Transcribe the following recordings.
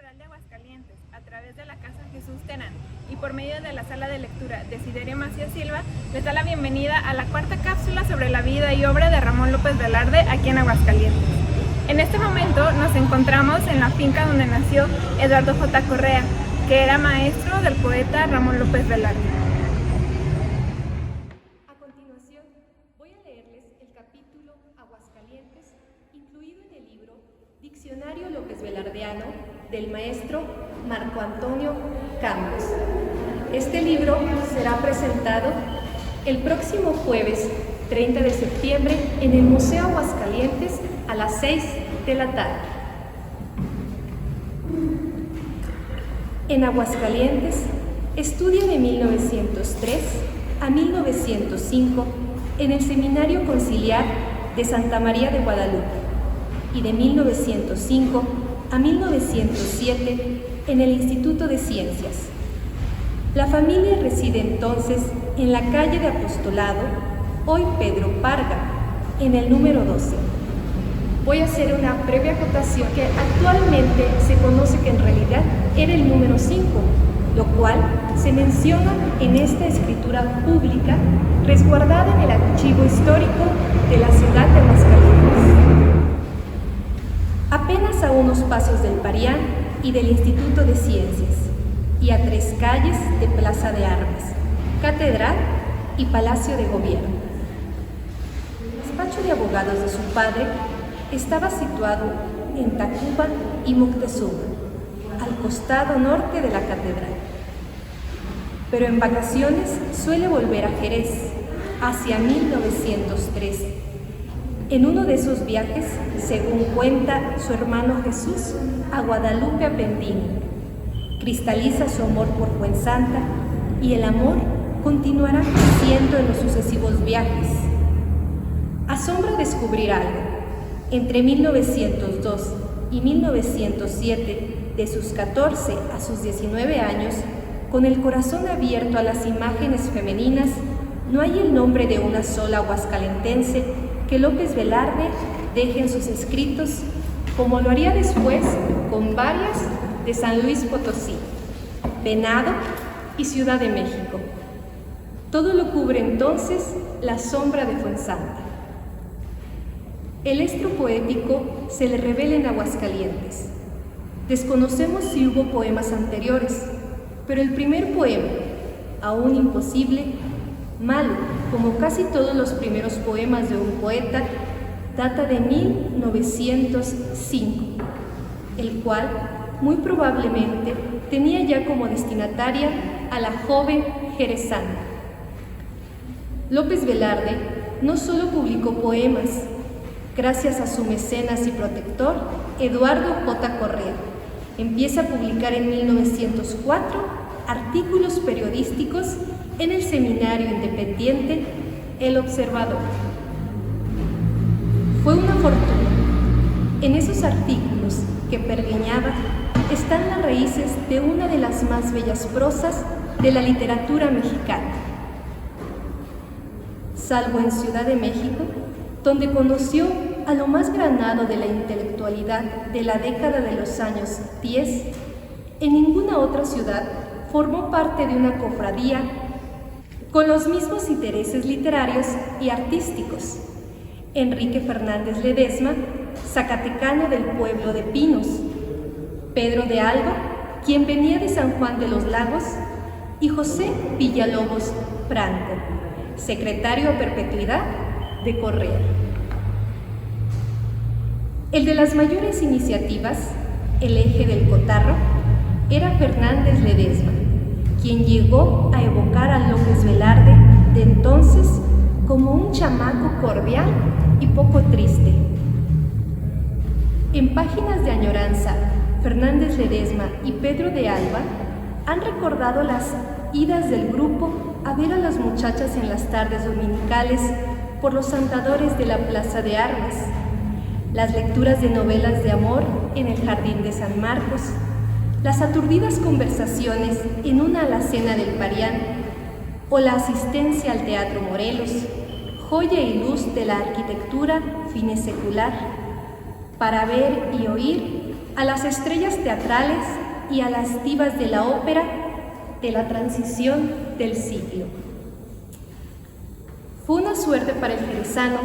Catedral de Aguascalientes, a través de la Casa Jesús Terán y por medio de la sala de lectura Desiderio Macías Silva, les da la bienvenida a la cuarta cápsula sobre la vida y obra de Ramón López Velarde aquí en Aguascalientes. En este momento nos encontramos en la finca donde nació Eduardo J. Correa, que era maestro del poeta Ramón López Velarde. A continuación, voy a leerles el capítulo Aguascalientes, incluido en el libro Diccionario López Velardeano del maestro Marco Antonio Campos. Este libro será presentado el próximo jueves 30 de septiembre en el Museo Aguascalientes a las 6 de la tarde. En Aguascalientes, estudia de 1903 a 1905 en el Seminario Conciliar de Santa María de Guadalupe y de 1905 a 1907 en el Instituto de Ciencias. La familia reside entonces en la calle de Apostolado, hoy Pedro Parga, en el número 12. Voy a hacer una breve acotación que actualmente se conoce que en realidad era el número 5, lo cual se menciona en esta escritura pública resguardada en el archivo histórico de la ciudad de Aguascalientes. Apenas a unos pasos del Parián y del Instituto de Ciencias, y a 3 calles de Plaza de Armas, Catedral y Palacio de Gobierno. El despacho de abogados de su padre estaba situado en Tacuba y Moctezuma, al costado norte de la catedral. Pero en vacaciones suele volver a Jerez, hacia 1903. En uno de esos viajes, según cuenta su hermano Jesús, a Guadalupe Apendino, cristaliza su amor por Fuensanta y el amor continuará creciendo en los sucesivos viajes. Asombra descubrir algo. Entre 1902 y 1907, de sus 14 a sus 19 años, con el corazón abierto a las imágenes femeninas, no hay el nombre de una sola aguascalentense que López Velarde deje en sus escritos, como lo haría después con varias de San Luis Potosí, Venado y Ciudad de México. Todo lo cubre entonces la sombra de Fuensanta. El estro poético se le revela en Aguascalientes. Desconocemos si hubo poemas anteriores, pero el primer poema, aún imposible, malo, como casi todos los primeros poemas de un poeta, data de 1905, el cual, muy probablemente, tenía ya como destinataria a la joven jerezana. López Velarde no solo publicó poemas, gracias a su mecenas y protector, Eduardo J. Correa, empieza a publicar en 1904 artículos periodísticos en el semanario independiente El Observador. Fue una fortuna. En esos artículos que pergeñaba están las raíces de una de las más bellas prosas de la literatura mexicana. Salvo en Ciudad de México, donde conoció a lo más granado de la intelectualidad de la década de los años 10, en ninguna otra ciudad formó parte de una cofradía con los mismos intereses literarios y artísticos. Enrique Fernández Ledesma, zacatecano del pueblo de Pinos, Pedro de Alba, quien venía de San Juan de los Lagos, y José Villalobos Franco, secretario a perpetuidad de Correa. El de las mayores iniciativas, el eje del cotarro, era Fernández Ledesma, quien llegó a evocar a López Velarde de entonces como un chamaco cordial y poco triste. En Páginas de Añoranza, Fernández Ledesma y Pedro de Alba han recordado las idas del grupo a ver a las muchachas en las tardes dominicales por los andadores de la Plaza de Armas, las lecturas de novelas de amor en el Jardín de San Marcos, las aturdidas conversaciones en una alacena del Parián o la asistencia al Teatro Morelos, joya y luz de la arquitectura finesecular, para ver y oír a las estrellas teatrales y a las divas de la ópera de la transición del siglo. Fue una suerte para el jerezano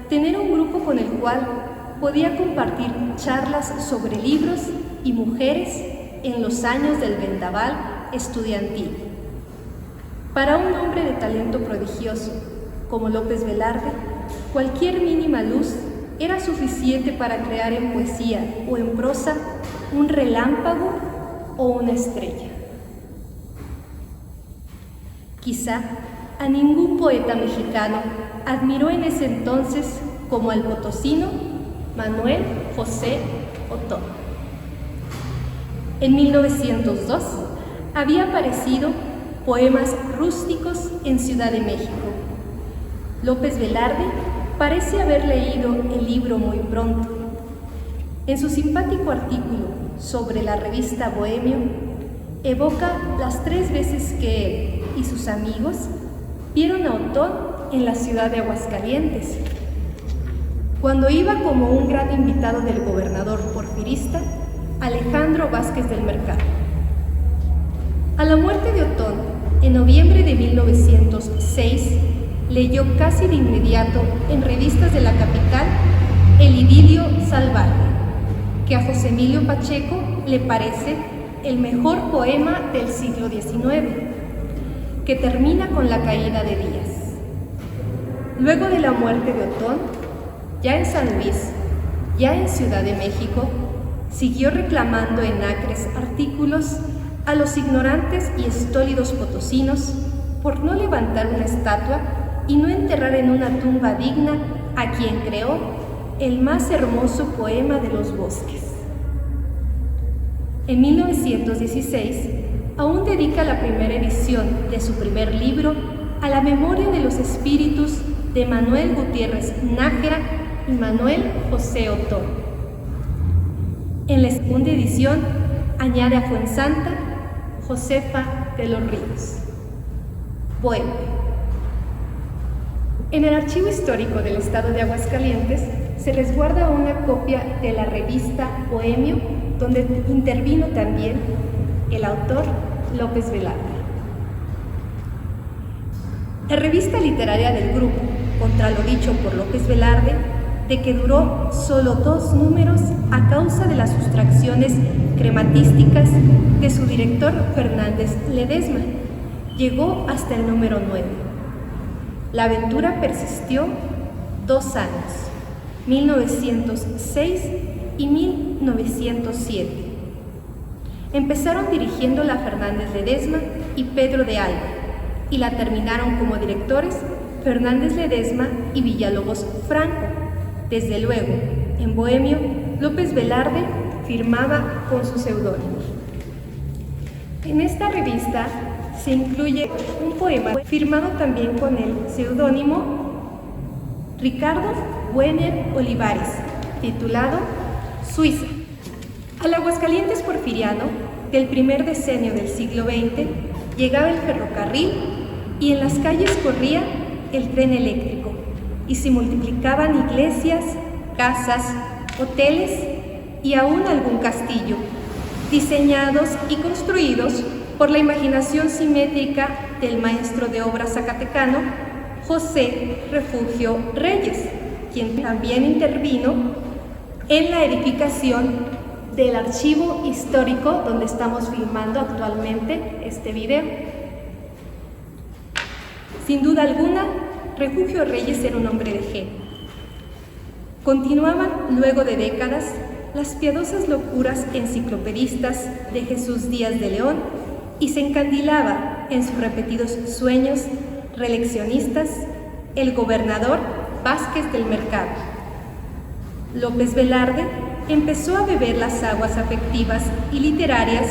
tener un grupo con el cual podía compartir charlas sobre libros y mujeres en los años del vendaval estudiantil. Para un hombre de talento prodigioso como López Velarde, cualquier mínima luz era suficiente para crear en poesía o en prosa un relámpago o una estrella. Quizá a ningún poeta mexicano admiró en ese entonces como al potosino Manuel José Otón. En 1902 había aparecido Poemas rústicos en Ciudad de México. López Velarde parece haber leído el libro muy pronto. En su simpático artículo sobre la revista Bohemio, evoca las 3 veces que él y sus amigos vieron a Otón en la ciudad de Aguascalientes, cuando iba como un gran invitado del gobernador porfirista Alejandro Vázquez del Mercado. A la muerte de Otón, en noviembre de 1906, leyó casi de inmediato en revistas de la capital El idilio salvaje, que a José Emilio Pacheco le parece el mejor poema del siglo XIX, que termina con la caída de Díaz. Luego de la muerte de Otón, ya en San Luis, ya en Ciudad de México, siguió reclamando en acres artículos a los ignorantes y estólidos potosinos por no levantar una estatua y no enterrar en una tumba digna a quien creó el más hermoso poema de los bosques. En 1916, aún dedica la primera edición de su primer libro a la memoria de los espíritus de Manuel Gutiérrez Nájera y Manuel José Otón. En la segunda edición añade a Fuensanta Josefa de los Ríos. Bohemia. En el Archivo Histórico del Estado de Aguascalientes se resguarda una copia de la revista Bohemio, donde intervino también el autor López Velarde. La revista literaria del grupo, contra lo dicho por López Velarde, de que duró solo 2 números a causa de las sustracciones crematísticas de su director Fernández Ledesma, llegó hasta el número 9. La aventura persistió 2 años, 1906 y 1907. Empezaron dirigiéndola Fernández Ledesma y Pedro de Alba, y la terminaron como directores Fernández Ledesma y Villalobos Franco. Desde luego, en Bohemio, López Velarde firmaba con su seudónimo. En esta revista se incluye un poema firmado también con el seudónimo Ricardo Buener Olivares, titulado Suiza. Al Aguascalientes porfiriano del primer decenio del siglo XX llegaba el ferrocarril y en las calles corría el tren eléctrico y se multiplicaban iglesias, casas, hoteles y aún algún castillo, diseñados y construidos por la imaginación simétrica del maestro de obras zacatecano José Refugio Reyes, quien también intervino en la edificación del archivo histórico donde estamos filmando actualmente este video. Sin duda alguna, Refugio Reyes era un hombre de genio. Continuaban, luego de décadas, las piadosas locuras enciclopedistas de Jesús Díaz de León y se encandilaba en sus repetidos sueños reeleccionistas el gobernador Vázquez del Mercado. López Velarde empezó a beber las aguas afectivas y literarias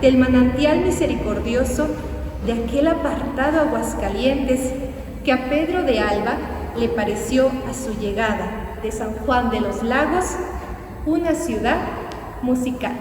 del manantial misericordioso de aquel apartado Aguascalientes que a Pedro de Alba le pareció a su llegada de San Juan de los Lagos una ciudad musical.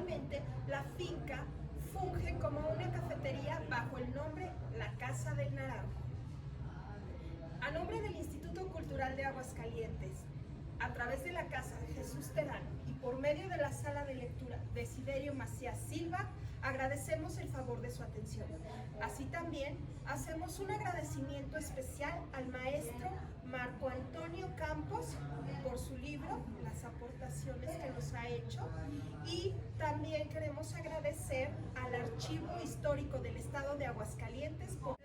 Actualmente, la finca funge como una cafetería bajo el nombre La Casa del Naranjo. A nombre del Instituto Cultural de Aguascalientes, a través de la Casa Jesús Terán y por medio de la Sala de Lectura Desiderio Macías Silva, agradecemos el favor de su atención. Así también hacemos un agradecimiento especial al maestro Marco Antonio Campos por su libro, las aportaciones que nos ha hecho, y también queremos agradecer al Archivo Histórico del Estado de Aguascalientes por